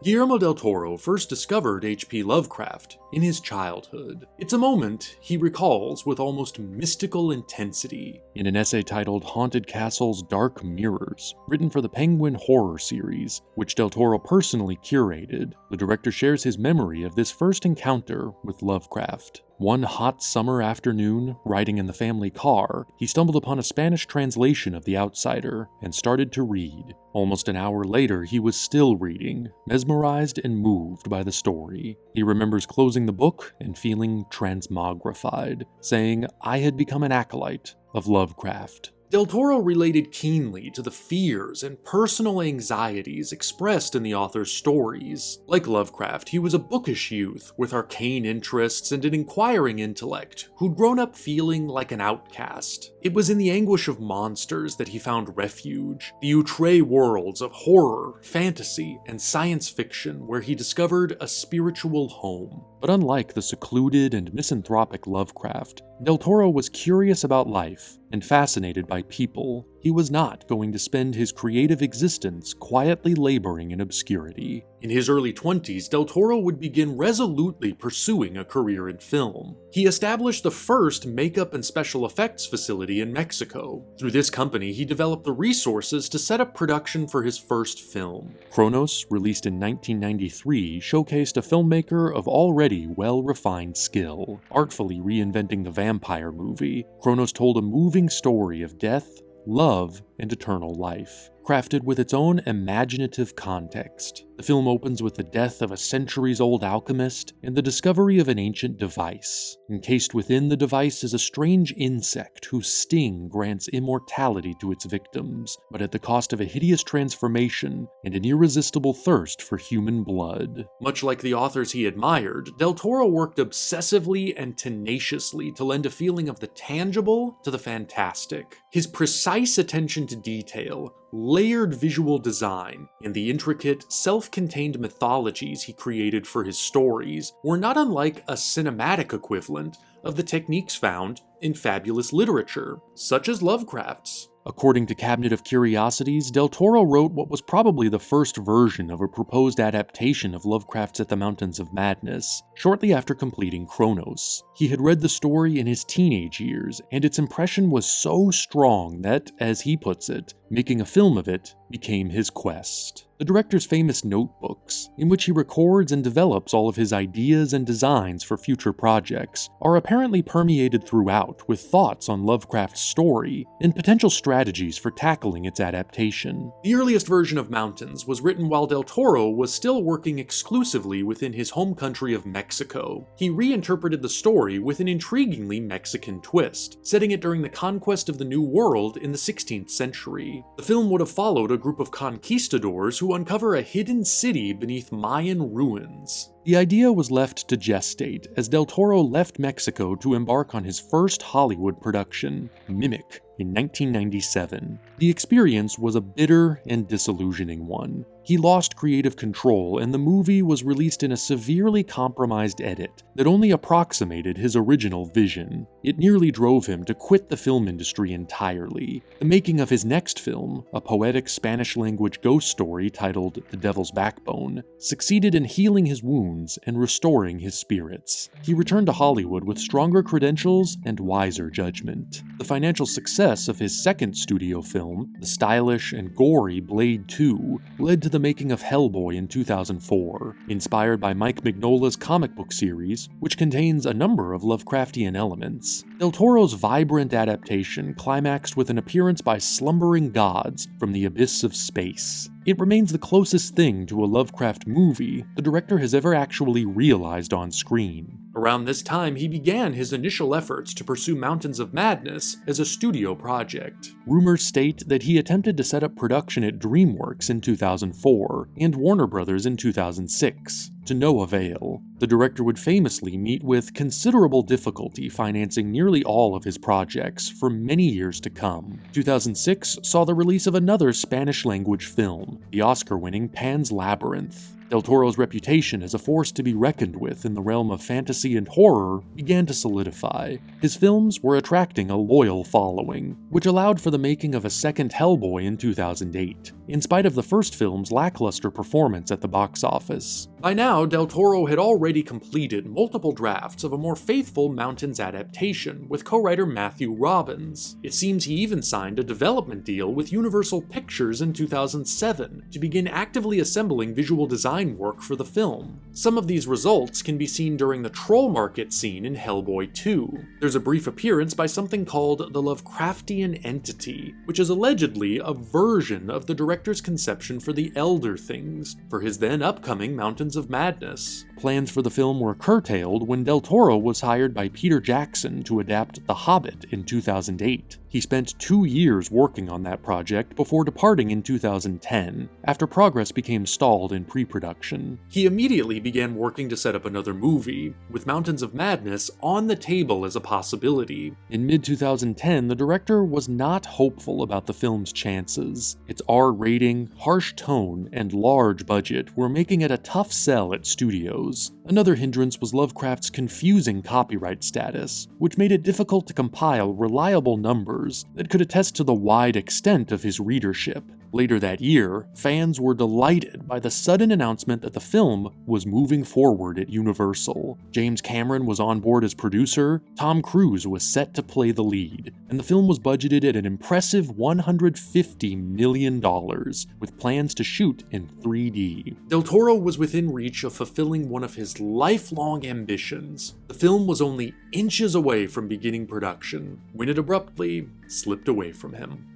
Guillermo del Toro first discovered H.P. Lovecraft in his childhood. It's a moment he recalls with almost mystical intensity in an essay titled Haunted Castle's Dark Mirrors, written for the Penguin horror series, which del Toro personally curated. The director shares his memory of this first encounter with Lovecraft. One hot summer afternoon, riding in the family car, he stumbled upon a Spanish translation of The Outsider and started to read. Almost an hour later, he was still reading, mesmerized and moved by the story. He remembers closing the book and feeling transmogrified, saying, "I had become an acolyte of Lovecraft." Del Toro related keenly to the fears and personal anxieties expressed in the author's stories. Like Lovecraft, he was a bookish youth with arcane interests and an inquiring intellect who'd grown up feeling like an outcast. It was in the anguish of monsters that he found refuge, the outre worlds of horror, fantasy, and science fiction where he discovered a spiritual home. But unlike the secluded and misanthropic Lovecraft, Del Toro was curious about life and fascinated by people. He was not going to spend his creative existence quietly laboring in obscurity. In his early 20s, Del Toro would begin resolutely pursuing a career in film. He established the first makeup and special effects facility in Mexico. Through this company, he developed the resources to set up production for his first film. Cronos, released in 1993, showcased a filmmaker of already well-refined skill. Artfully reinventing the vampire movie, Cronos told a moving story of death, love, and eternal life, crafted with its own imaginative context. The film opens with the death of a centuries-old alchemist and the discovery of an ancient device. Encased within the device is a strange insect whose sting grants immortality to its victims, but at the cost of a hideous transformation and an irresistible thirst for human blood. Much like the authors he admired, Del Toro worked obsessively and tenaciously to lend a feeling of the tangible to the fantastic. His precise attention to detail, layered visual design, and the intricate, self-contained mythologies he created for his stories were not unlike a cinematic equivalent of the techniques found in fabulous literature, such as Lovecraft's. According to Cabinet of Curiosities, Del Toro wrote what was probably the first version of a proposed adaptation of Lovecraft's At the Mountains of Madness, shortly after completing Cronos. He had read the story in his teenage years, and its impression was so strong that, as he puts it, making a film of it became his quest. The director's famous notebooks, in which he records and develops all of his ideas and designs for future projects, are apparently permeated throughout with thoughts on Lovecraft's story and potential strategies for tackling its adaptation. The earliest version of Mountains was written while Del Toro was still working exclusively within his home country of Mexico. He reinterpreted the story with an intriguingly Mexican twist, setting it during the conquest of the New World in the 16th century. The film would have followed a group of conquistadors who uncover a hidden city beneath Mayan ruins. The idea was left to gestate as Del Toro left Mexico to embark on his first Hollywood production, Mimic, in 1997. The experience was a bitter and disillusioning one. He lost creative control, and the movie was released in a severely compromised edit that only approximated his original vision. It nearly drove him to quit the film industry entirely. The making of his next film, a poetic Spanish-language ghost story titled The Devil's Backbone, succeeded in healing his wounds and restoring his spirits. He returned to Hollywood with stronger credentials and wiser judgment. The financial success of his second studio film, the stylish and gory Blade 2, led to the making of Hellboy in 2004, inspired by Mike Mignola's comic book series, which contains a number of Lovecraftian elements. Del Toro's vibrant adaptation climaxed with an appearance by slumbering gods from the abyss of space. It remains the closest thing to a Lovecraft movie the director has ever actually realized on screen. Around this time, he began his initial efforts to pursue Mountains of Madness as a studio project. Rumors state that he attempted to set up production at DreamWorks in 2004 and Warner Brothers in 2006. To no avail. The director would famously meet with considerable difficulty financing nearly all of his projects for many years to come. 2006 saw the release of another Spanish-language film, the Oscar-winning Pan's Labyrinth. Del Toro's reputation as a force to be reckoned with in the realm of fantasy and horror began to solidify. His films were attracting a loyal following, which allowed for the making of a second Hellboy in 2008, in spite of the first film's lackluster performance at the box office. By now, Del Toro had already completed multiple drafts of a more faithful Mountains adaptation with co-writer Matthew Robbins. It seems he even signed a development deal with Universal Pictures in 2007 to begin actively assembling visual design work for the film. Some of these results can be seen during the troll market scene in Hellboy 2. There's a brief appearance by something called the Lovecraftian Entity, which is allegedly a version of the director's conception for the Elder Things for his then upcoming Mountains of Madness. Plans for the film were curtailed when Del Toro was hired by Peter Jackson to adapt The Hobbit in 2008. He spent 2 years working on that project before departing in 2010, after progress became stalled in pre-production. He immediately began working to set up another movie, with Mountains of Madness on the table as a possibility. In mid-2010, the director was not hopeful about the film's chances. Its R rating, harsh tone, and large budget were making it a tough sell at studios. Another hindrance was Lovecraft's confusing copyright status, which made it difficult to compile reliable numbers that could attest to the wide extent of his readership. Later that year, fans were delighted by the sudden announcement that the film was moving forward at Universal. James Cameron was on board as producer, Tom Cruise was set to play the lead, and the film was budgeted at an impressive $150 million, with plans to shoot in 3D. Del Toro was within reach of fulfilling one of his lifelong ambitions. The film was only inches away from beginning production, when it abruptly slipped away from him.